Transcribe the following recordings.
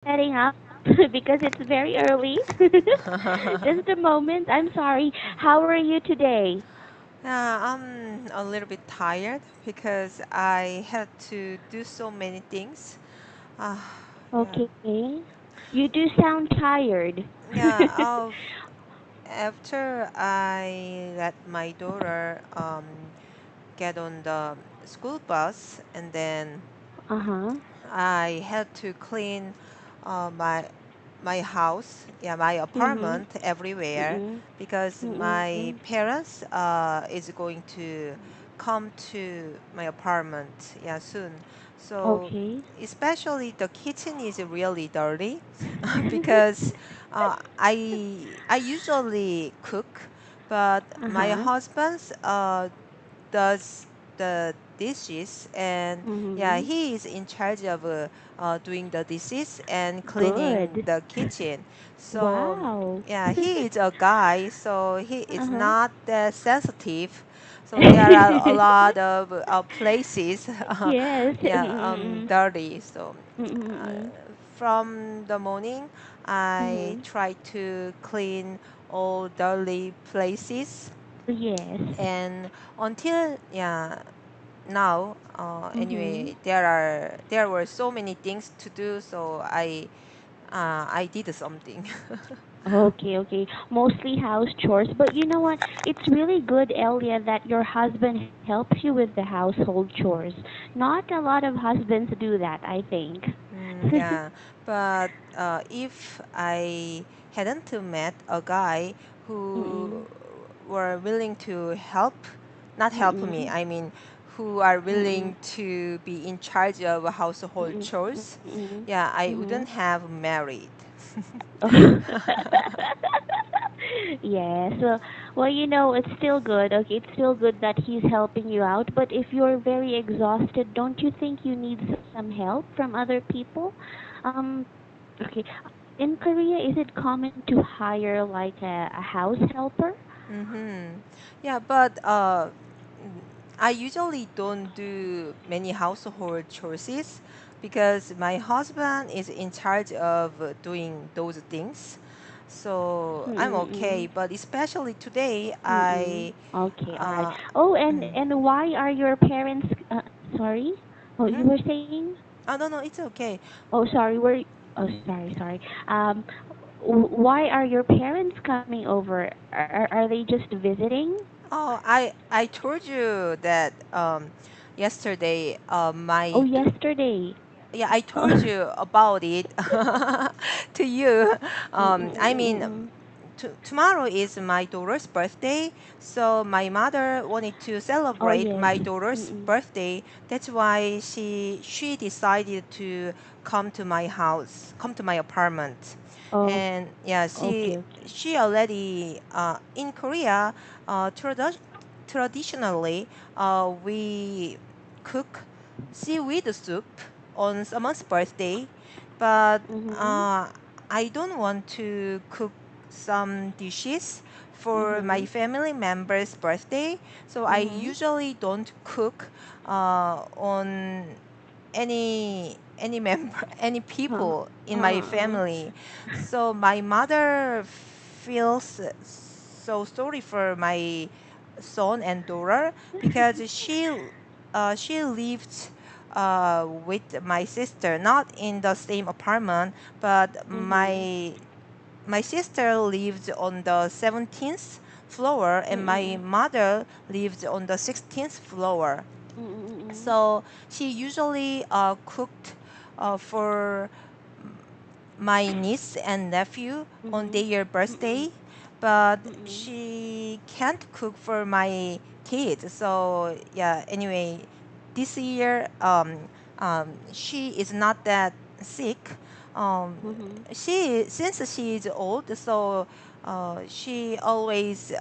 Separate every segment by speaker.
Speaker 1: setting up because it's very early. Just a moment. I'm sorry. How are you today?
Speaker 2: Yeah, I'm a little bit tired because I had to do so many things. Uh, yeah,
Speaker 1: Okay. You do sound tired.
Speaker 2: yeah. After I let my daughter get on the school bus, and then
Speaker 1: Uh-huh.
Speaker 2: I had to clean my house, yeah, my
Speaker 1: Mhm.
Speaker 2: apartment everywhere
Speaker 1: Mm-mm.
Speaker 2: because my
Speaker 1: Mm-mm.
Speaker 2: parents is going to come to my apartment, yeah, soon. So
Speaker 1: Okay.
Speaker 2: especially the kitchen is really dirty because I usually cook, but my
Speaker 1: Uh-huh.
Speaker 2: husband's does the dishes, and yeah,
Speaker 1: Mhm.
Speaker 2: he is in charge of doing the dishes and cleaning
Speaker 1: Good.
Speaker 2: the kitchen. So
Speaker 1: Wow.
Speaker 2: yeah, he is a guy, so he is
Speaker 1: Uh-huh.
Speaker 2: not that sensitive. So there are a lot of places
Speaker 1: Yes.
Speaker 2: yeah,
Speaker 1: Mm-mm.
Speaker 2: dirty. So uh,
Speaker 1: Mm-mm.
Speaker 2: from the morning I
Speaker 1: Mhm.
Speaker 2: try to clean all dirty places,
Speaker 1: Yes.
Speaker 2: and until yeah now
Speaker 1: Mhm.
Speaker 2: anyway there were so many things to do, so I did something.
Speaker 1: Okay, okay. Mostly house chores. But you know what? It's really good, Elia, that your husband helps you with the household chores. Not a lot of husbands do that, I think.
Speaker 2: Yeah, but if I hadn't to met a guy who
Speaker 1: Mm-mm.
Speaker 2: were willing to help, not help me,
Speaker 1: Mm-mm.
Speaker 2: I mean, who are
Speaker 1: Mm-mm.
Speaker 2: willing to be in charge of household
Speaker 1: Mm-mm.
Speaker 2: chores,
Speaker 1: Mm-mm.
Speaker 2: yeah, I
Speaker 1: Mm-hmm.
Speaker 2: wouldn't have married.
Speaker 1: Yes. Well, it's still good. Okay, it's still good that he's helping you out. But if you're very exhausted, don't you think you need some help from other people? Um, okay. In Korea, is it common to hire like a house helper?
Speaker 2: Mm-hmm. Yeah, but I usually don't do many household chores because my husband is in charge of doing those things. So I'm okay,
Speaker 1: Mm-mm.
Speaker 2: but especially today,
Speaker 1: Mm-mm.
Speaker 2: I
Speaker 1: Okay, all right.
Speaker 2: uh,
Speaker 1: Oh, and
Speaker 2: mm,
Speaker 1: and why are your parents? Sorry. Oh, you
Speaker 2: mm-hmm.
Speaker 1: were saying?
Speaker 2: Oh, no, no, it's okay.
Speaker 1: Oh, sorry. Oh, sorry, sorry. Why are your parents coming over? Are they just visiting?
Speaker 2: Oh, I told you that yesterday
Speaker 1: Oh,
Speaker 2: my
Speaker 1: yesterday.
Speaker 2: yeah, I
Speaker 1: Oh.
Speaker 2: told you about it to you. I mean,
Speaker 1: Mm-mm.
Speaker 2: tomorrow is my daughter's birthday, so my mother wanted to
Speaker 1: Oh,
Speaker 2: celebrate
Speaker 1: yes.
Speaker 2: my daughter's
Speaker 1: Mm-mm.
Speaker 2: birthday. That's why she decided to come to my apartment,
Speaker 1: Oh,
Speaker 2: and yeah,
Speaker 1: okay, okay.
Speaker 2: she already in Korea. Traditionally, we cook seaweed soup on someone's birthday, but
Speaker 1: Mhm.
Speaker 2: uh, I don't want to cook some dishes for my
Speaker 1: Mhm.
Speaker 2: family member's birthday, so I
Speaker 1: Mhm.
Speaker 2: usually don't cook on any member any
Speaker 1: Huh.
Speaker 2: people in my
Speaker 1: Uh-uh.
Speaker 2: family. So my mother feels so sorry for my son and daughter because she lived with my sister, not in the same apartment, but
Speaker 1: Mhm.
Speaker 2: my sister lives on the 17th floor and my
Speaker 1: Mm-mm.
Speaker 2: mother lives on the 16th floor.
Speaker 1: Mm-mm.
Speaker 2: So she usually cooked for my niece and nephew on
Speaker 1: Mhm.
Speaker 2: their
Speaker 1: Mm-mm.
Speaker 2: birthday, but
Speaker 1: Mm-mm.
Speaker 2: she can't cook for my kids. So yeah, anyway, this year she is not that sick. Um,
Speaker 1: Mhm.
Speaker 2: she since she is old, so she always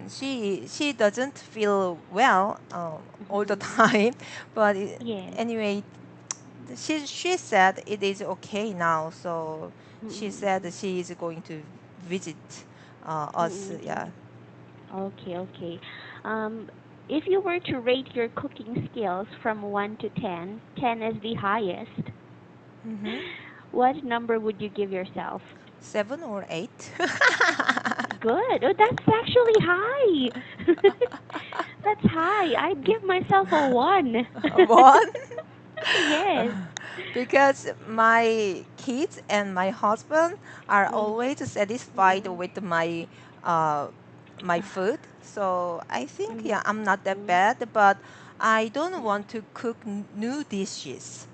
Speaker 2: she doesn't feel well all the
Speaker 1: Mhm.
Speaker 2: time. But
Speaker 1: Yes.
Speaker 2: anyway, she said it is okay now, so she said
Speaker 1: Mm-mm.
Speaker 2: that she is going to visit us. Yeah.
Speaker 1: Mm-mm. Okay, okay. Um, if you were to rate your cooking skills from 1 to 10, 10 is the highest.
Speaker 2: Mm-hmm.
Speaker 1: What number would you give yourself?
Speaker 2: 7 or 8.
Speaker 1: Good. Oh, that's actually high. That's high. I'd give myself a 1.
Speaker 2: One.
Speaker 1: Yes.
Speaker 2: Because my kids and my husband are
Speaker 1: Mm.
Speaker 2: always satisfied
Speaker 1: Mm-mm.
Speaker 2: with uh, my food. So I think,
Speaker 1: Mm-hmm.
Speaker 2: yeah, I'm not that
Speaker 1: Mm-mm.
Speaker 2: bad, but I don't
Speaker 1: Mm-mm.
Speaker 2: want to cook new dishes.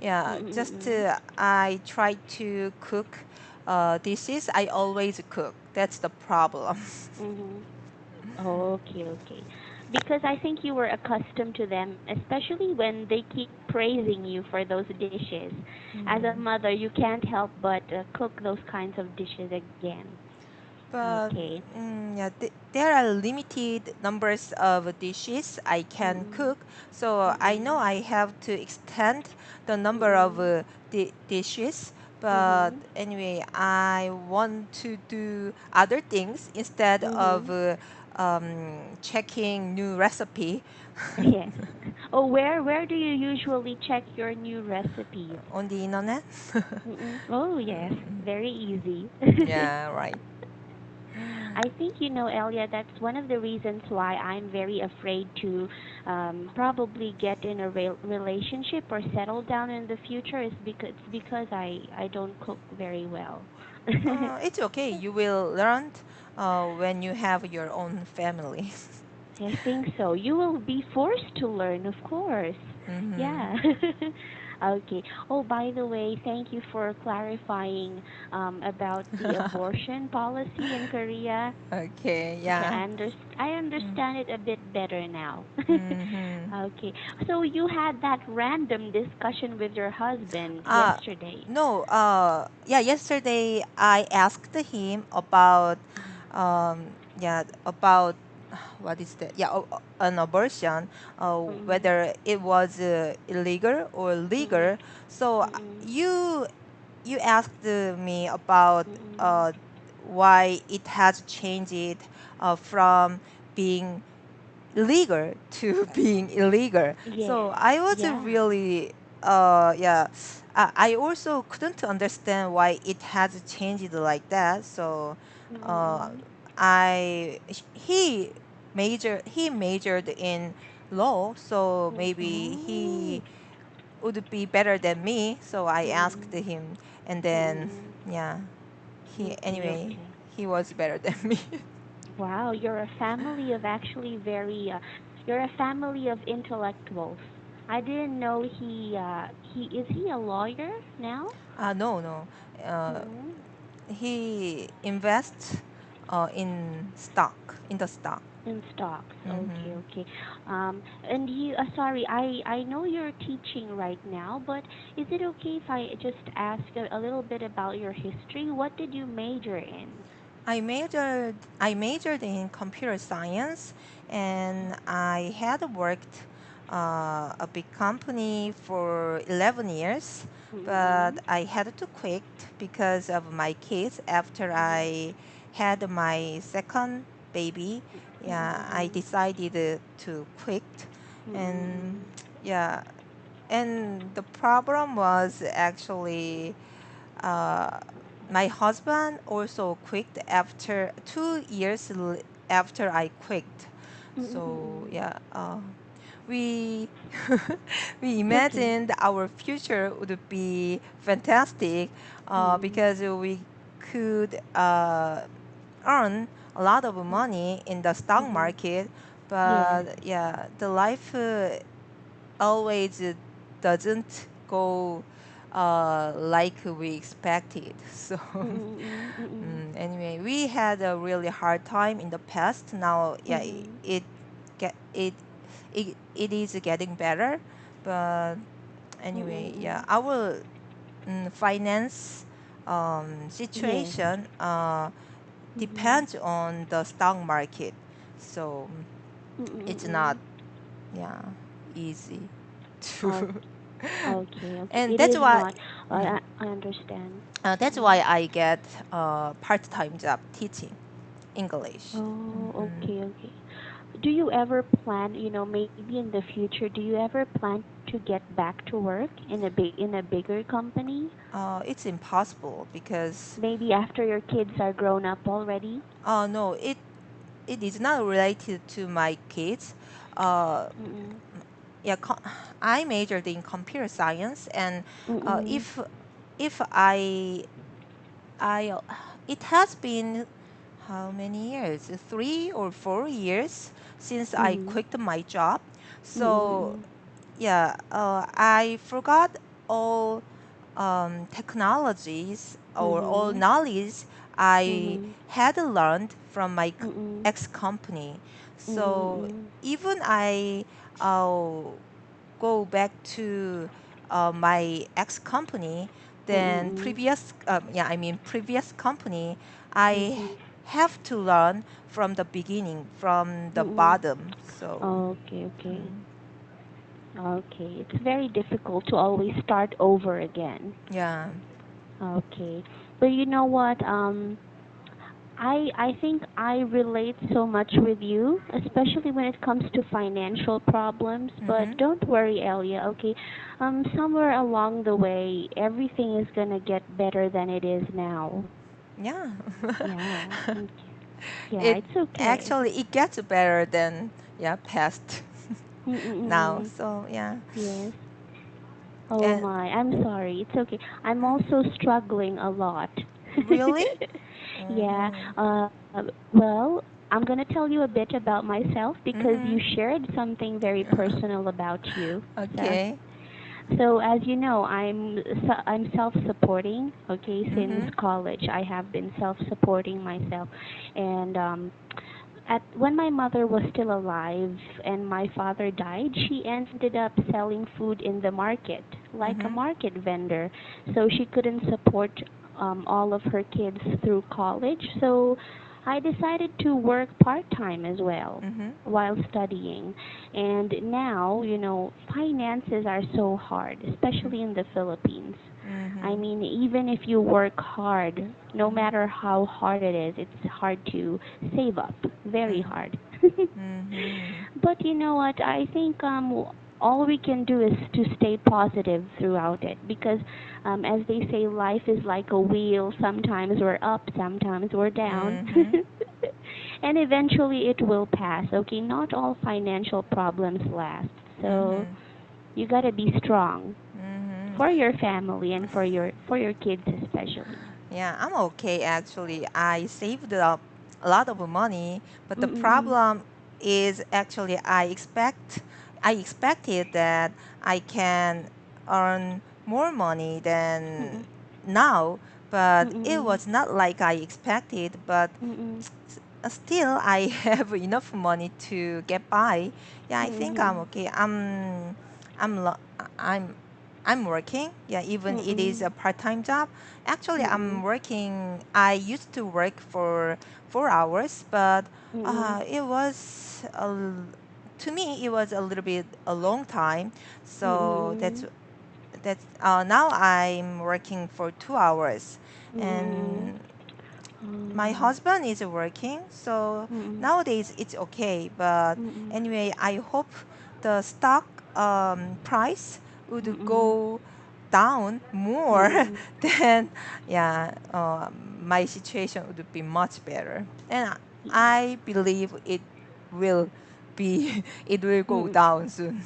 Speaker 2: Yeah, just
Speaker 1: Mm-mm.
Speaker 2: I try to cook dishes I always cook. That's the problem.
Speaker 1: Mm-hmm. Okay, okay. Because I think you were accustomed to them, especially when they keep praising you for those dishes. As a
Speaker 2: Mhm.
Speaker 1: mother, you can't help but cook those kinds of dishes again.
Speaker 2: But
Speaker 1: Okay.
Speaker 2: yeah, there are limited numbers of dishes I can
Speaker 1: Mm-mm.
Speaker 2: cook, so I know
Speaker 1: Mm-mm.
Speaker 2: I have to extend the number of
Speaker 1: Mm-mm.
Speaker 2: dishes. But
Speaker 1: Mm-hmm.
Speaker 2: anyway, I want to do other things instead of
Speaker 1: Mm-hmm.
Speaker 2: checking new recipe
Speaker 1: Yes. Oh, where do you usually check your new recipes?
Speaker 2: on the internet.
Speaker 1: Mm-mm. Oh, yes.
Speaker 2: Mm,
Speaker 1: Very easy.
Speaker 2: yeah, right.
Speaker 1: I think you know, Elia, that's one of the reasons why I'm very afraid to probably get in a relationship or settle down in the future is because I don't cook very well.
Speaker 2: It's okay. You will learn when you have your own family.
Speaker 1: I think so. You will be forced to learn, of course.
Speaker 2: Hmm.
Speaker 1: Yeah. Okay. Oh, by the way, thank you for clarifying about the abortion policy in Korea.
Speaker 2: Okay,
Speaker 1: Okay,
Speaker 2: yeah.
Speaker 1: I understand it a bit better now.
Speaker 2: Mm-hmm.
Speaker 1: Okay. So you had that random discussion with your husband
Speaker 2: Uh,
Speaker 1: yesterday.
Speaker 2: no, yeah, yesterday I asked him about, yeah, about what is that? Yeah, an abortion,
Speaker 1: Mm-mm.
Speaker 2: whether it was illegal or
Speaker 1: Mm-mm.
Speaker 2: legal. So
Speaker 1: Mm-mm.
Speaker 2: you you asked me about
Speaker 1: Mm-mm.
Speaker 2: uh, why it has changed from being legal to being illegal.
Speaker 1: Yes.
Speaker 2: So I was
Speaker 1: Yeah.
Speaker 2: really, yeah, I also couldn't understand why it has changed like that. So uh,
Speaker 1: Mm-mm.
Speaker 2: he majored in law, so maybe
Speaker 1: Oh.
Speaker 2: he would be better than me. So I asked
Speaker 1: Mm-mm.
Speaker 2: him, and then
Speaker 1: Mm-mm.
Speaker 2: yeah,
Speaker 1: Okay,
Speaker 2: anyway
Speaker 1: okay.
Speaker 2: he was better than me.
Speaker 1: Wow, you're a family of actually very you're a family of intellectuals. I didn't know he is he a lawyer now?
Speaker 2: No, no. Uh,
Speaker 1: Mm-mm.
Speaker 2: he invests in the stock.
Speaker 1: In stocks. Okay,
Speaker 2: Mm-hmm.
Speaker 1: okay. And you, sorry, I know you're teaching right now, but is it okay if I just ask a little bit about your history? What did you major in?
Speaker 2: I majored in computer science, and I had worked a big company for 11 years, but
Speaker 1: Mm-mm.
Speaker 2: I had to quit because of my kids after I had my second baby. Yeah, I
Speaker 1: Mm-mm.
Speaker 2: decided to quit, and
Speaker 1: Mm-mm.
Speaker 2: yeah, and the problem was actually uh, my husband also quit after 2 years after I quit. So
Speaker 1: Mm-mm.
Speaker 2: yeah, we we
Speaker 1: Okay.
Speaker 2: imagined our future would be fantastic
Speaker 1: Mm-mm.
Speaker 2: because we could earn a lot of money in the stock
Speaker 1: Mm-hmm.
Speaker 2: market.
Speaker 1: Yes.
Speaker 2: But yeah, the life always doesn't go like we expected. So
Speaker 1: Mm-mm. Mm-mm.
Speaker 2: anyway, we had a really hard time in the past. Now, yeah,
Speaker 1: Mm-hmm.
Speaker 2: get it is getting better, but anyway, yeah,
Speaker 1: Mm-mm.
Speaker 2: our finance
Speaker 1: Yes.
Speaker 2: situation
Speaker 1: Mm-hmm.
Speaker 2: depends on the stock market, so it's not,
Speaker 1: Mm-mm.
Speaker 2: yeah, easy to.
Speaker 1: Oh, okay, okay.
Speaker 2: And
Speaker 1: It is not.
Speaker 2: mhm.
Speaker 1: I understand.
Speaker 2: That's
Speaker 1: Mm-mm.
Speaker 2: why I get a part-time job teaching English.
Speaker 1: Oh,
Speaker 2: Hmm.
Speaker 1: okay, okay. do you ever plan, maybe in the future, do you ever plan to get back to work in a bigger company?
Speaker 2: It's impossible because
Speaker 1: Maybe after your kids are grown up already?
Speaker 2: no, it is not related to my kids. Uh,
Speaker 1: Mm-mm.
Speaker 2: yeah, I majored in computer science, and uh,
Speaker 1: Mm-mm.
Speaker 2: if if I it has been how many years? 3 or 4 years since I
Speaker 1: Mm-mm.
Speaker 2: quit my job. So
Speaker 1: Mm-mm.
Speaker 2: yeah, I forgot all technologies or all
Speaker 1: Mm-mm.
Speaker 2: knowledge I
Speaker 1: Mm-mm.
Speaker 2: had learned from my
Speaker 1: Mm-mm.
Speaker 2: ex company. So
Speaker 1: Mm-mm.
Speaker 2: even I uh, go back to my ex company, then
Speaker 1: Mm-mm.
Speaker 2: previous company, I
Speaker 1: Mm-mm.
Speaker 2: have to learn from the beginning, from the
Speaker 1: Mm-mm.
Speaker 2: bottom. So
Speaker 1: Okay, okay.
Speaker 2: mm,
Speaker 1: Okay. It's very difficult to always start over again.
Speaker 2: yeah.
Speaker 1: Okay. But you know what? I think I relate so much with you, especially when it comes to financial problems. But
Speaker 2: Mm-hmm.
Speaker 1: don't worry, Elia. Okay, somewhere along the way, everything is gonna get better than it is now.
Speaker 2: Yeah.
Speaker 1: Yeah, yeah,
Speaker 2: It
Speaker 1: it's okay.
Speaker 2: actually it gets better than yeah past now.
Speaker 1: Mm-mm-mm.
Speaker 2: So yeah.
Speaker 1: Yes. Oh
Speaker 2: And
Speaker 1: my, I'm sorry. It's okay. I'm also struggling a lot.
Speaker 2: really?
Speaker 1: Yeah.
Speaker 2: Mm-hmm.
Speaker 1: Well, I'm going to tell you a bit about myself because you
Speaker 2: Mm-hmm.
Speaker 1: shared something very personal about you. So,
Speaker 2: Okay.
Speaker 1: so as you know, I'm self-supporting, okay, since
Speaker 2: Mm-hmm.
Speaker 1: college. I have been self-supporting myself. And at when my mother was still alive and my father died, she ended up selling food in the market, like a
Speaker 2: Mm-hmm.
Speaker 1: market vendor. So she couldn't support all of her kids through college. So I decided to work part-time as well
Speaker 2: Mm-hmm.
Speaker 1: while studying. And now, finances are so hard, especially in the Philippines. I
Speaker 2: Mm-hmm.
Speaker 1: mean, even if you work hard, no matter how hard it is, it's hard to save up. Very hard.
Speaker 2: Mm-hmm.
Speaker 1: But you know what? I think all we can do is to stay positive throughout it because as they say, life is like a wheel. Sometimes we're up, sometimes we're down.
Speaker 2: Mm-hmm.
Speaker 1: And eventually it will pass. Okay, not all financial problems last. So
Speaker 2: Mm-hmm.
Speaker 1: you got to be strong
Speaker 2: Mm-hmm.
Speaker 1: for your family and for your kids especially.
Speaker 2: Yeah, I'm okay actually. I saved up a lot of money, but the
Speaker 1: Mm-mm.
Speaker 2: problem is actually I expected that I can earn more money than
Speaker 1: Mm-mm.
Speaker 2: now, but it
Speaker 1: Mm-mm.
Speaker 2: was not like I expected, but
Speaker 1: Mm-mm.
Speaker 2: still I have enough money to get by. Yeah, I think I'm
Speaker 1: Mm-mm.
Speaker 2: okay. I'm lo- I'm I'm working. Yeah, even it is
Speaker 1: Mm-mm.
Speaker 2: a part-time job. Actually, I'm
Speaker 1: Mm-mm.
Speaker 2: working. I used to work for 4 hours, but
Speaker 1: Mm-mm.
Speaker 2: it was to me it was a little bit a long time. So
Speaker 1: Mm-mm.
Speaker 2: that's now I'm working for 2 hours,
Speaker 1: Mm-mm.
Speaker 2: and my
Speaker 1: Oh.
Speaker 2: husband is working, so
Speaker 1: Mm-mm.
Speaker 2: nowadays it's okay. But
Speaker 1: Mm-mm.
Speaker 2: anyway, I hope the stock price would
Speaker 1: Mm-mm.
Speaker 2: go down more
Speaker 1: Mm-mm.
Speaker 2: then yeah, my situation would be much better. And
Speaker 1: Y-
Speaker 2: I believe it will be it will go
Speaker 1: Mm-mm.
Speaker 2: down soon.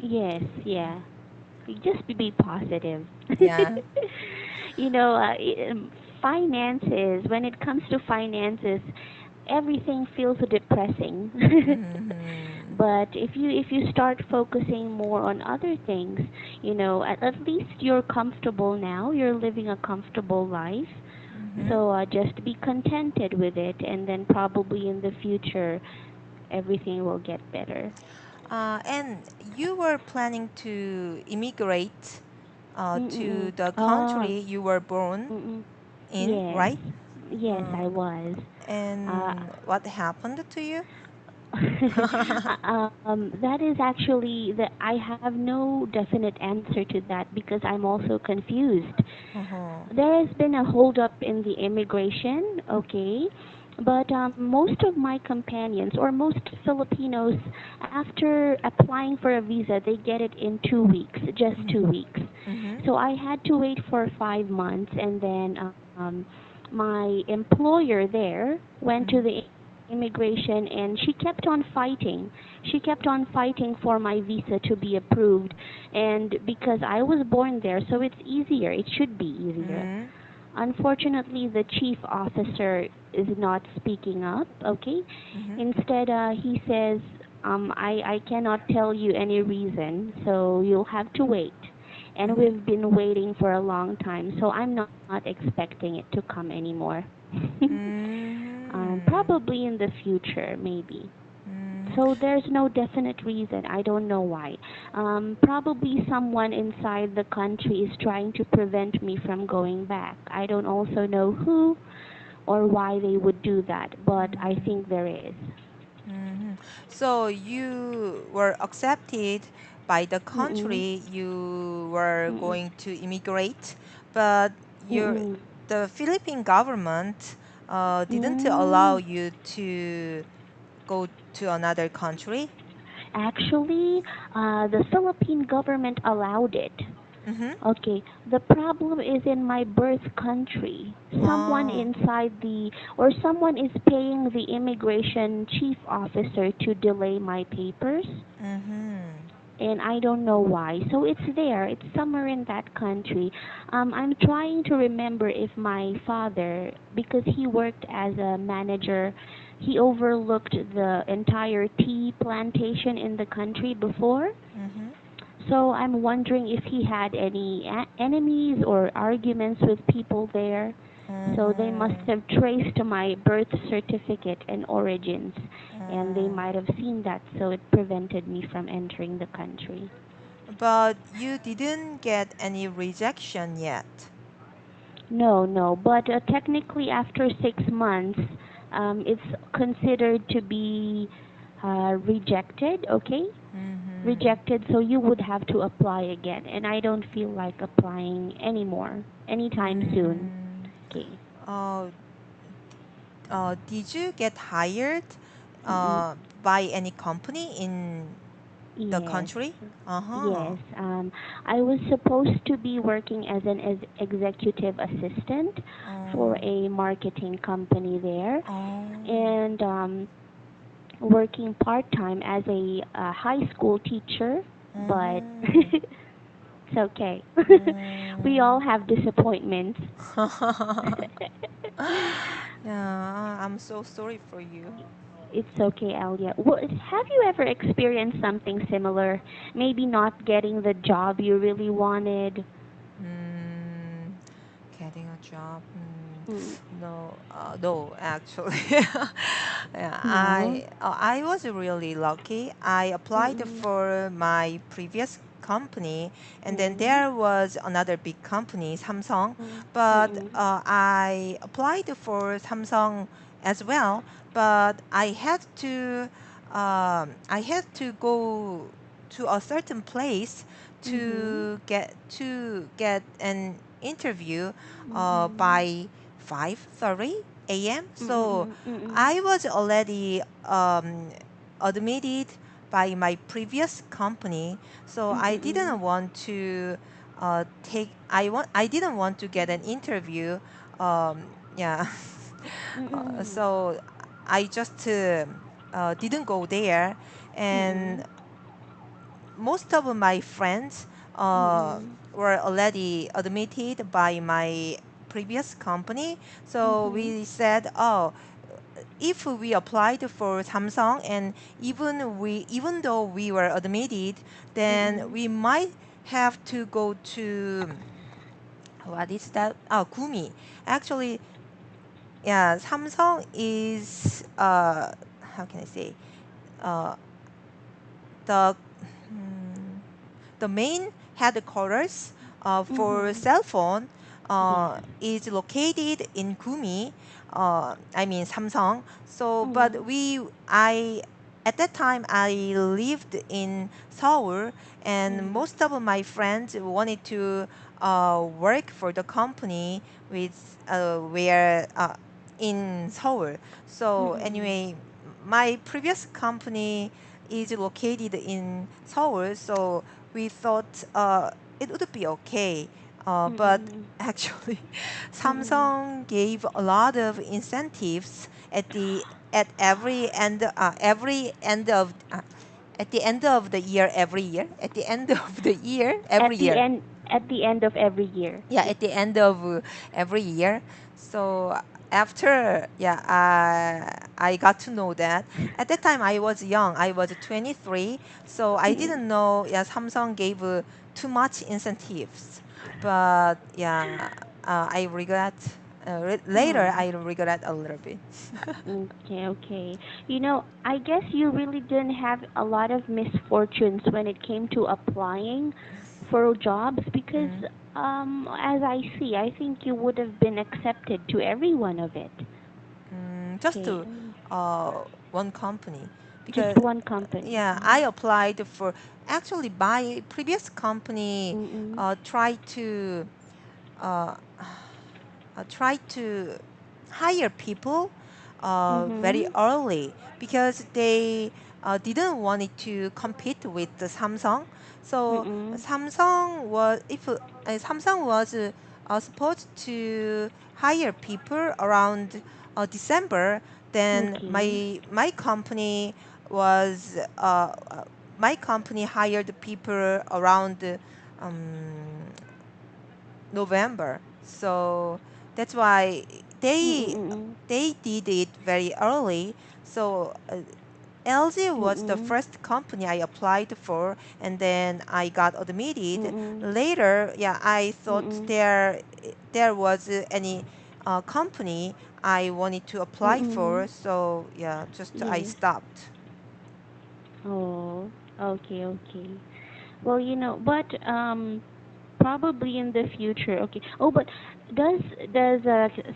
Speaker 1: Yes, yeah. You just be positive.
Speaker 2: Yeah.
Speaker 1: Finances, when it comes to finances, everything feels depressing.
Speaker 2: Hmm.
Speaker 1: But if you start focusing more on other things, at least you're comfortable now. You're living a comfortable life.
Speaker 2: Hmm.
Speaker 1: So just be contented with it, and then probably in the future everything will get better.
Speaker 2: And you were planning to immigrate to
Speaker 1: Mm-mm.
Speaker 2: the
Speaker 1: Oh,
Speaker 2: country you were born
Speaker 1: mm-mm.
Speaker 2: in,
Speaker 1: Yes,
Speaker 2: right?
Speaker 1: yes,
Speaker 2: Uh,
Speaker 1: I was. Uh,
Speaker 2: and what happened to you?
Speaker 1: that is actually that I have no definite answer to that because I'm also confused.
Speaker 2: Uh-huh.
Speaker 1: There has been a hold up in the immigration, okay, But most of my companions, or most Filipinos, after applying for a visa, they get it in 2 weeks, just
Speaker 2: Mhm.
Speaker 1: 2 weeks.
Speaker 2: Mhm.
Speaker 1: So I had to wait for 5 months, and then my employer there went to
Speaker 2: Mhm.
Speaker 1: the immigration, and she kept on fighting. She kept on fighting for my visa to be approved, and because I was born there, so it's easier. It should be easier.
Speaker 2: Mhm.
Speaker 1: Unfortunately, the chief officer is not speaking up, okay?
Speaker 2: Mhm.
Speaker 1: Instead, he says, I cannot tell you any reason, so you'll have to wait. And
Speaker 2: Mhm.
Speaker 1: we've been waiting for a long time, so I'm not expecting it to come anymore.
Speaker 2: Mhm.
Speaker 1: Probably in the future, maybe.
Speaker 2: Mhm.
Speaker 1: So there's no definite reason. I don't know why. Probably someone inside the country is trying to prevent me from going back. I don't also know who or why they would do that, but I think there is.
Speaker 2: Mhm. So you were accepted by the
Speaker 1: Mm-mm.
Speaker 2: country you were
Speaker 1: Mm-mm.
Speaker 2: going to immigrate, but your
Speaker 1: Mm-mm.
Speaker 2: the Philippine government didn't allow
Speaker 1: Mm.
Speaker 2: you to go to another country.
Speaker 1: Actually, the Philippine government allowed it.
Speaker 2: Mm-hmm.
Speaker 1: Okay, the problem is in my birth country. Someone
Speaker 2: Oh.
Speaker 1: inside the, or someone is paying the immigration chief officer to delay my papers,
Speaker 2: Mm-hmm.
Speaker 1: and I don't know why. So it's there, it's somewhere in that country. I'm trying to remember if my father, because he worked as a manager, he overlooked the entire tea plantation in the country before.
Speaker 2: Mm-hmm.
Speaker 1: So I'm wondering if he had any enemies or arguments with people there. So they must
Speaker 2: Mm-hmm.
Speaker 1: have traced my birth certificate and origins, and they
Speaker 2: Mm.
Speaker 1: might have seen that, so it prevented me from entering the country.
Speaker 2: But you didn't get any rejection yet.
Speaker 1: No, no, but technically after 6 months, it's considered to be rejected, okay?
Speaker 2: Mm-hmm.
Speaker 1: Rejected, so you would have to apply again, and I don't feel like applying anymore anytime soon.
Speaker 2: Mm.
Speaker 1: Okay.
Speaker 2: Uh, did you get hired
Speaker 1: Mm-mm.
Speaker 2: uh, by any company in the
Speaker 1: Yes.
Speaker 2: country? Uh-huh.
Speaker 1: Yes. I was supposed to be working as an executive assistant for
Speaker 2: Oh.
Speaker 1: a marketing company there,
Speaker 2: Oh.
Speaker 1: and working part time as a high school teacher, but
Speaker 2: Mm-hmm.
Speaker 1: it's okay. We
Speaker 2: Mm.
Speaker 1: all have disappointments.
Speaker 2: Yeah, I'm so sorry for you.
Speaker 1: It's okay, Alia. Have you ever experienced something similar? Maybe not getting the job you really wanted?
Speaker 2: Mm, getting a job?
Speaker 1: Mm.
Speaker 2: No, no, actually. Yeah,
Speaker 1: No.
Speaker 2: I was really lucky. I applied
Speaker 1: Mm-mm.
Speaker 2: for my previous company, and then
Speaker 1: Mm.
Speaker 2: there was another big company, Samsung.
Speaker 1: Mm.
Speaker 2: But
Speaker 1: Mm-mm.
Speaker 2: I applied for Samsung as well, but I had to go to a certain place
Speaker 1: Mhm.
Speaker 2: to get an interview
Speaker 1: Mm-mm.
Speaker 2: by 5:30 a.m. So
Speaker 1: Mm-mm. Mm-mm.
Speaker 2: I was already admitted by my previous company, so I
Speaker 1: Mm-mm.
Speaker 2: didn't want to I didn't want to get an interview. Yeah.
Speaker 1: Mm-mm.
Speaker 2: So I just didn't go there, and
Speaker 1: Mm-mm.
Speaker 2: most of my friends
Speaker 1: Mm-mm.
Speaker 2: were already admitted by my previous company. So
Speaker 1: Mhm.
Speaker 2: we said, oh, if we applied for Samsung, and even though we were admitted, then
Speaker 1: Mm-mm.
Speaker 2: we might have to go to, what is that? Oh, Gumi. Actually, yeah, Samsung is how can I say, uh the hmm, the main headquarters for
Speaker 1: Mhm.
Speaker 2: cell phone
Speaker 1: Yes.
Speaker 2: is located in Gumi. I mean Samsung. So, but
Speaker 1: Mhm.
Speaker 2: I at that time I lived in Seoul, and
Speaker 1: Mhm.
Speaker 2: most of my friends wanted to work for the company with where in Seoul. So
Speaker 1: Mm-mm.
Speaker 2: anyway, my previous company is located in Seoul, so we thought it would be okay. But
Speaker 1: Mm-mm.
Speaker 2: actually,
Speaker 1: Mm-mm.
Speaker 2: Samsung gave a lot of incentives at every end of at the end of the year every year. At the end of the year every
Speaker 1: At the
Speaker 2: year.
Speaker 1: end, at the end of every year.
Speaker 2: Yeah, at the end of every year. So after, yeah, I got to know that. At that time I was young, I was 23, so I
Speaker 1: Mm-mm.
Speaker 2: didn't know, yeah, Samsung gave too much incentives. But yeah, I regret, later
Speaker 1: Oh.
Speaker 2: I regret a little bit.
Speaker 1: Okay, okay. I guess you really didn't have a lot of misfortunes when it came to applying for jobs because,
Speaker 2: Mm.
Speaker 1: as I see, I think you would have been accepted to every one of it.
Speaker 2: Just
Speaker 1: Okay,
Speaker 2: to uh, one company,
Speaker 1: just
Speaker 2: because
Speaker 1: one company.
Speaker 2: yeah, I applied for, actually my previous company
Speaker 1: Mm-mm.
Speaker 2: tried to uh, try to hire people very
Speaker 1: Mhm.
Speaker 2: early because they didn't want it to compete with the Samsung. So
Speaker 1: Mm-mm.
Speaker 2: Samsung was supposed to hire people around December, then
Speaker 1: Okay.
Speaker 2: my company hired people around um, November. So that's why they
Speaker 1: Mm-mm.
Speaker 2: they did it very early. So LG was the
Speaker 1: Mm-mm.
Speaker 2: first company I applied for, and then I got admitted.
Speaker 1: Mm-mm.
Speaker 2: Later, yeah, I thought
Speaker 1: Mm-mm.
Speaker 2: there was any company I wanted to apply for.
Speaker 1: Mm-mm.
Speaker 2: So yeah, just I
Speaker 1: Yes.
Speaker 2: stopped.
Speaker 1: Oh, okay, okay. Well, but probably in the future. Okay. Oh, but does does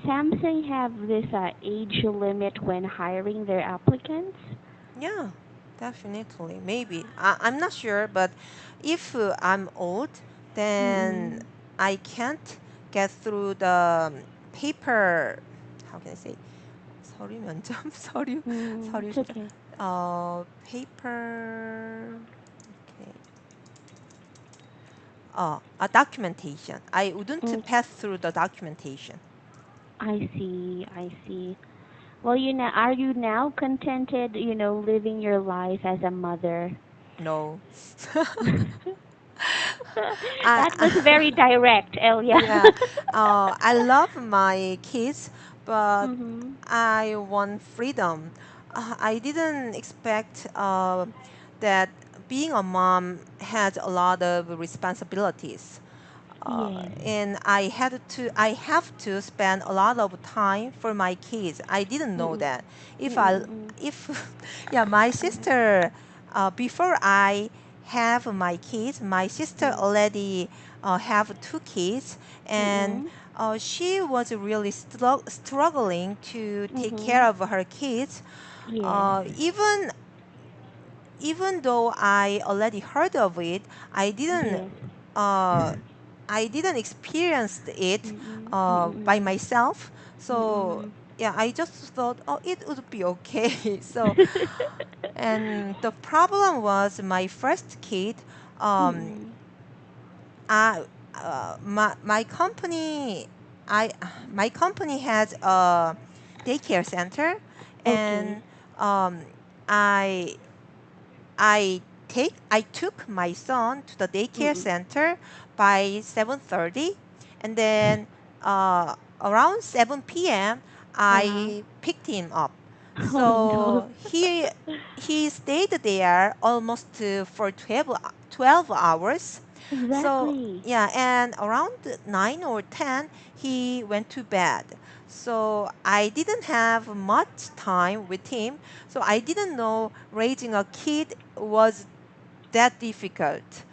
Speaker 1: Samsung have this age limit when hiring their applicants?
Speaker 2: Yeah, definitely. Maybe. I'm not sure, but if I'm old, then
Speaker 1: Mm-mm.
Speaker 2: I can't get through the paper. How can I say? 서류 면접? 서류
Speaker 1: It's
Speaker 2: 심사.
Speaker 1: okay.
Speaker 2: Paper. Okay. A documentation. I wouldn't
Speaker 1: Mm,
Speaker 2: pass through the documentation.
Speaker 1: I see. I see. Well, are you now contented, living your life as a mother?
Speaker 2: No.
Speaker 1: That was very
Speaker 2: I
Speaker 1: direct, Elia.
Speaker 2: Yeah, I love my kids, but
Speaker 1: Mhm.
Speaker 2: I want freedom. I didn't expect that being a mom has a lot of responsibilities.
Speaker 1: Yes.
Speaker 2: And I have to spend a lot of time for my kids. I didn't know
Speaker 1: Mm-mm.
Speaker 2: that. If I,
Speaker 1: Mm-mm.
Speaker 2: if, yeah, my
Speaker 1: Mm-mm.
Speaker 2: sister, before I have my kids, my sister
Speaker 1: Mm-mm.
Speaker 2: already have two kids, and
Speaker 1: Mm-mm.
Speaker 2: she was really struggling to take care
Speaker 1: Mhm.
Speaker 2: of her kids.
Speaker 1: Yes.
Speaker 2: Even though I already heard of it, I didn't
Speaker 1: Yes.
Speaker 2: uh, I didn't experience it
Speaker 1: Mm-mm.
Speaker 2: by
Speaker 1: Mm-mm.
Speaker 2: myself. So
Speaker 1: Mm-mm.
Speaker 2: yeah, I just thought, oh, it would be okay. So, and the problem was my first kid. Um,
Speaker 1: Mm-mm.
Speaker 2: I my company I my company has a daycare center,
Speaker 1: Okay.
Speaker 2: and um, I I took my son to the daycare
Speaker 1: Mm-mm.
Speaker 2: center by 7:30, and then around 7 p.m.
Speaker 1: Uh-huh.
Speaker 2: I picked him up.
Speaker 1: Oh no.
Speaker 2: So he stayed there almost for 12 hours. So
Speaker 1: Exactly.
Speaker 2: yeah, and around 9 or 10 he went to bed. So I didn't have much time with him, so I didn't know raising a kid was that difficult.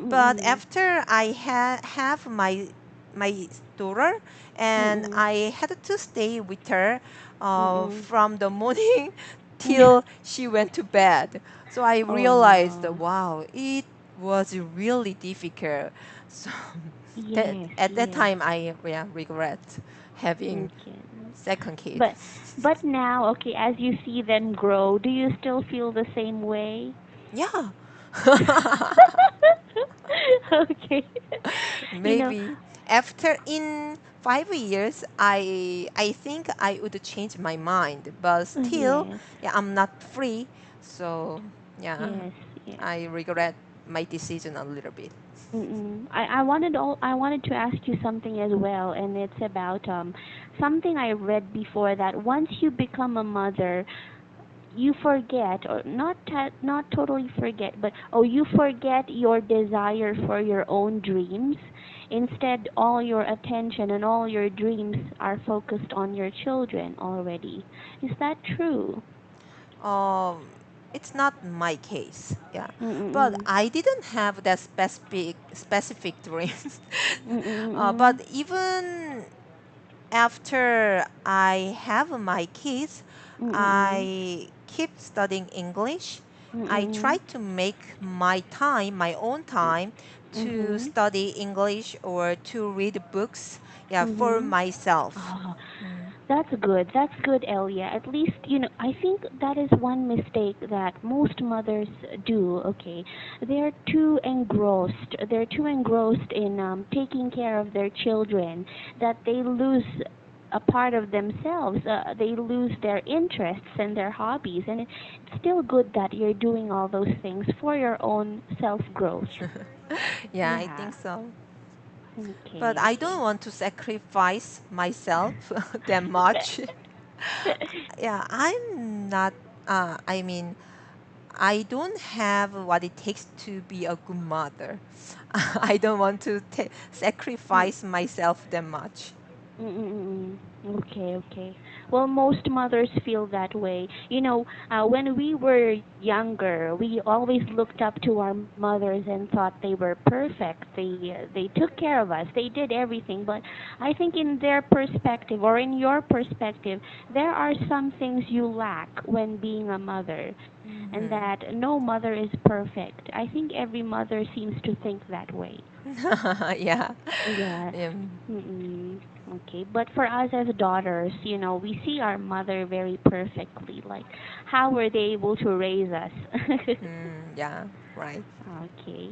Speaker 2: But
Speaker 1: Mm-mm.
Speaker 2: after I have my daughter, and
Speaker 1: Mm-mm.
Speaker 2: I had to stay with her
Speaker 1: Mm-mm.
Speaker 2: from the morning
Speaker 1: Yeah.
Speaker 2: till she went to bed. So I
Speaker 1: Oh
Speaker 2: realized,
Speaker 1: no.
Speaker 2: wow, it was really difficult. So that
Speaker 1: Yes,
Speaker 2: at that
Speaker 1: yes.
Speaker 2: time I, yeah, regret having
Speaker 1: Okay.
Speaker 2: second kid.
Speaker 1: But now, okay, as you see them grow, do you still feel the same way?
Speaker 2: Yeah.
Speaker 1: Okay. You know,
Speaker 2: Maybe after in 5 years, I think I would change my mind, but still,
Speaker 1: yes.
Speaker 2: yeah, I'm not free. So yeah,
Speaker 1: Yes, yes.
Speaker 2: I regret my decision a little bit.
Speaker 1: Mm-mm. I wanted to ask you something as well, and it's about something I read before that once you become a mother, you forget, or not totally forget, but oh, you forget your desire for your own dreams. Instead, all your attention and all your dreams are focused on your children already. Is that true?
Speaker 2: Um, it's not my case, yeah, but
Speaker 1: Mm-mm.
Speaker 2: I didn't have that specific dream.
Speaker 1: Mm-mm.
Speaker 2: But even after I have my kids,
Speaker 1: Mm-mm.
Speaker 2: I keep studying English. I try
Speaker 1: Mm-mm.
Speaker 2: to make my time, my own time, to
Speaker 1: Mm-hmm.
Speaker 2: study English or to read books, yeah, for
Speaker 1: Mm-hmm.
Speaker 2: myself.
Speaker 1: Oh,
Speaker 2: Mm.
Speaker 1: that's good. That's good, Elia. At least, I think that is one mistake that most mothers do, okay? They're too engrossed in taking care of their children that they lose a part of themselves. They lose their interests and their hobbies. And it's still good that you're doing all those things for your own self-growth.
Speaker 2: Yeah, I
Speaker 1: Yeah.
Speaker 2: think so. But
Speaker 1: Okay,
Speaker 2: I don't
Speaker 1: okay.
Speaker 2: want to sacrifice myself that much. Yeah, I'm not, I mean, I don't have what it takes to be a good mother. I don't want to
Speaker 1: Mm.
Speaker 2: sacrifice myself that much.
Speaker 1: Mm-mm-mm. Okay, okay. Well, most mothers feel that way. When we were younger, we always looked up to our mothers and thought they were perfect. They took care of us. They did everything. But I think in their perspective or in your perspective, there are some things you lack when being a mother, and
Speaker 2: Hmm.
Speaker 1: that no mother is perfect. I think every mother seems to think that way.
Speaker 2: Yeah.
Speaker 1: Yeah.
Speaker 2: Um,
Speaker 1: Mm-mm. Okay, but for us as daughters, we see our mother very perfectly. Like, how were they able to raise us?
Speaker 2: yeah, right.
Speaker 1: Okay.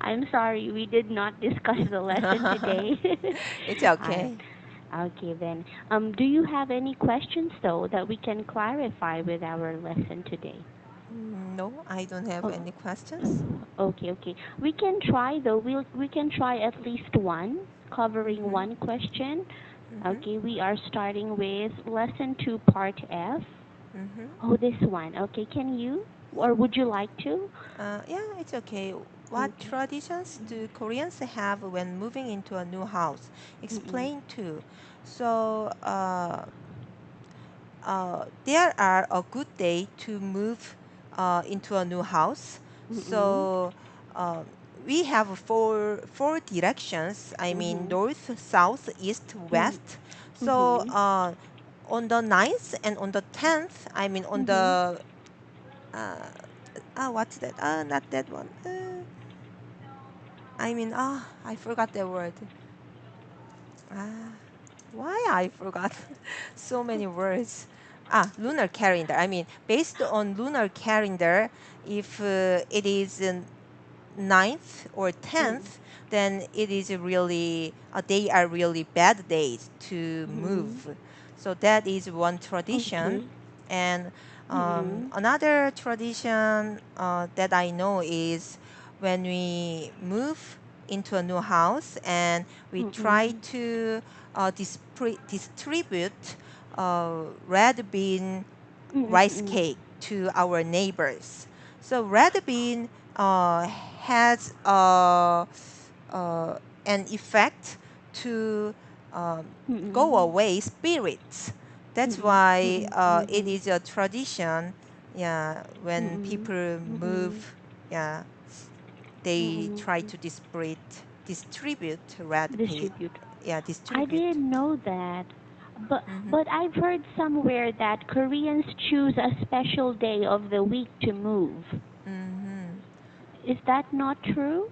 Speaker 1: I'm sorry, we did not discuss the lesson today.
Speaker 2: It's
Speaker 1: All right.
Speaker 2: okay.
Speaker 1: Okay then. Do you have any questions though that we can clarify with our lesson today?
Speaker 2: No, I don't have
Speaker 1: Oh,
Speaker 2: any questions.
Speaker 1: okay, okay. We can try though. We can try at least one, covering
Speaker 2: Mm-hmm.
Speaker 1: one question.
Speaker 2: Mm-hmm.
Speaker 1: Okay, we are starting with lesson 2, part F.
Speaker 2: Mm-hmm.
Speaker 1: Oh, this one. Okay, can you or would you like to?
Speaker 2: Yeah, it's okay. What
Speaker 1: Okay.
Speaker 2: traditions do Koreans have when moving into a new house?
Speaker 1: Mm-mm.
Speaker 2: Explain too. So, there are a good day to move into a new house.
Speaker 1: Mm-mm.
Speaker 2: So uh, we have four directions. I mean
Speaker 1: Mhm.
Speaker 2: north, south, east,
Speaker 1: Mhm.
Speaker 2: west. So
Speaker 1: Mhm.
Speaker 2: on the ninth and on the 10th, I mean on
Speaker 1: Mhm.
Speaker 2: the uh, what's that? Not that one. I mean I forgot the word. Ah. Why I forgot so many words. Lunar calendar. I mean, based on lunar calendar, if it is 9th or
Speaker 1: Mm.
Speaker 2: 10th, then it is really they are really bad days to
Speaker 1: Mhm.
Speaker 2: move. So that is one tradition.
Speaker 1: Okay.
Speaker 2: And
Speaker 1: Mhm.
Speaker 2: another tradition that I know is when we move into a new house and we try
Speaker 1: Mm-mm.
Speaker 2: to distribute red bean rice
Speaker 1: Mm-mm.
Speaker 2: cake to our neighbors. So red bean has an effect to um, go
Speaker 1: Mm-mm.
Speaker 2: away spirits. That's
Speaker 1: Mm-mm.
Speaker 2: why
Speaker 1: Mm-mm.
Speaker 2: it
Speaker 1: Mhm.
Speaker 2: is a tradition. Yeah, when
Speaker 1: Mm-mm.
Speaker 2: people
Speaker 1: Mm-mm.
Speaker 2: move, yeah, they
Speaker 1: Mm-mm.
Speaker 2: try to distribute red bean.
Speaker 1: Distribute.
Speaker 2: Yeah,
Speaker 1: I
Speaker 2: distribute.
Speaker 1: didn't know that. But
Speaker 2: Hmm.
Speaker 1: but I've heard somewhere that Koreans choose a special day of the week to move.
Speaker 2: Hmm.
Speaker 1: Is that not true?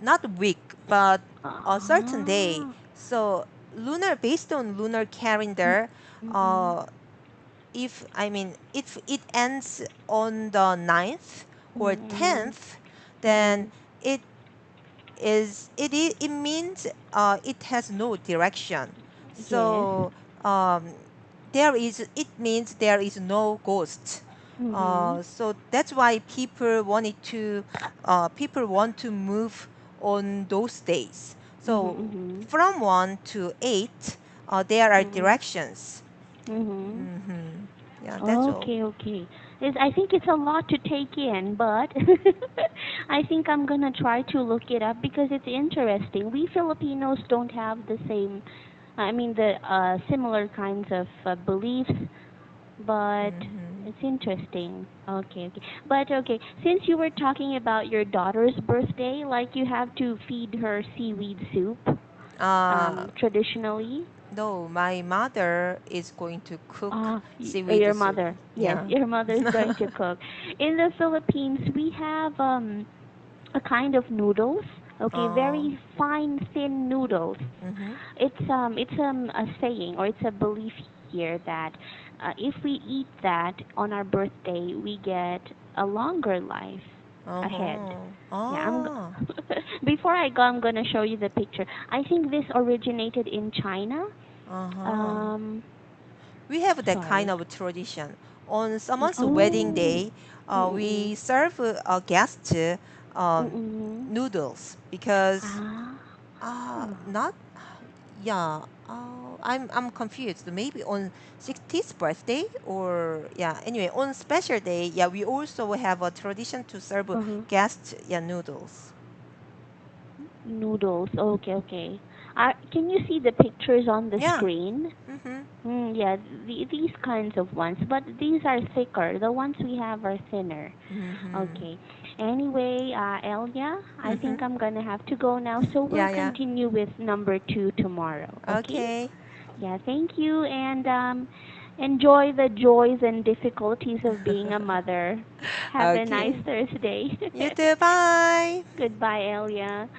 Speaker 2: Not week, but a certain day.
Speaker 1: Ah.
Speaker 2: So lunar based on lunar calendar,
Speaker 1: Mm-mm.
Speaker 2: uh, if I mean if it ends on the 9th or
Speaker 1: Mm-mm.
Speaker 2: 10th, then
Speaker 1: Mm-mm.
Speaker 2: it it means it has no direction.
Speaker 1: Yes.
Speaker 2: So um, there is it means there is no ghost.
Speaker 1: Mm-hmm.
Speaker 2: So that's why people want to move on those days.
Speaker 1: Mm-hmm.
Speaker 2: So
Speaker 1: Mm-hmm.
Speaker 2: from 1 to 8, there are
Speaker 1: Mm-hmm.
Speaker 2: directions.
Speaker 1: Mm-hmm.
Speaker 2: Hmm. Yeah, that's all.
Speaker 1: Okay, okay. I think it's a lot to take in, but I think I'm gonna try to look it up because it's interesting. We Filipinos don't have the same, I mean, the similar kinds of beliefs, but
Speaker 2: Hmm.
Speaker 1: it's interesting. Okay, okay. But okay, since you were talking about your daughter's birthday, like you have to feed her seaweed soup,
Speaker 2: Uh,
Speaker 1: traditionally.
Speaker 2: no, my mother is going to cook seaweed
Speaker 1: Your
Speaker 2: soup.
Speaker 1: mother. Yes,
Speaker 2: Yeah.
Speaker 1: your mother is going to cook. In the Philippines, we have a kind of noodles. Okay,
Speaker 2: Oh.
Speaker 1: very fine, thin noodles.
Speaker 2: Mhm.
Speaker 1: It's a saying or it's a belief here that if we eat that on our birthday, we get a longer life ahead.
Speaker 2: Uh-huh.
Speaker 1: Yeah,
Speaker 2: Ah.
Speaker 1: before I go, I'm gonna show you the picture. I think this originated in China.
Speaker 2: Uh-huh.
Speaker 1: Um,
Speaker 2: We have that kind
Speaker 1: sorry.
Speaker 2: of tradition. On someone's wedding
Speaker 1: Oh.
Speaker 2: day,
Speaker 1: Mm-mm.
Speaker 2: we serve a guest um,
Speaker 1: Mm-mm.
Speaker 2: noodles because
Speaker 1: Ah.
Speaker 2: not yeah. I'm confused. Maybe on 60th birthday or yeah. Anyway, on special day, yeah, we also have a tradition to serve
Speaker 1: Uh-huh.
Speaker 2: guests yeah noodles.
Speaker 1: Noodles. Okay, okay. Can you see the pictures on the
Speaker 2: Yeah.
Speaker 1: screen?
Speaker 2: Mhm.
Speaker 1: Yeah, these kinds of ones, but these are thicker. The ones we have are thinner.
Speaker 2: Mhm.
Speaker 1: Okay. Anyway, Elia, I think
Speaker 2: Mhm.
Speaker 1: I'm gonna have to go now, so we'll
Speaker 2: Yeah, yeah.
Speaker 1: continue with number two tomorrow. Okay?
Speaker 2: Okay.
Speaker 1: Yeah, thank you, and enjoy the joys and difficulties of being a mother. Have a nice
Speaker 2: Okay.
Speaker 1: Thursday.
Speaker 2: You too. Bye.
Speaker 1: Goodbye, Elia.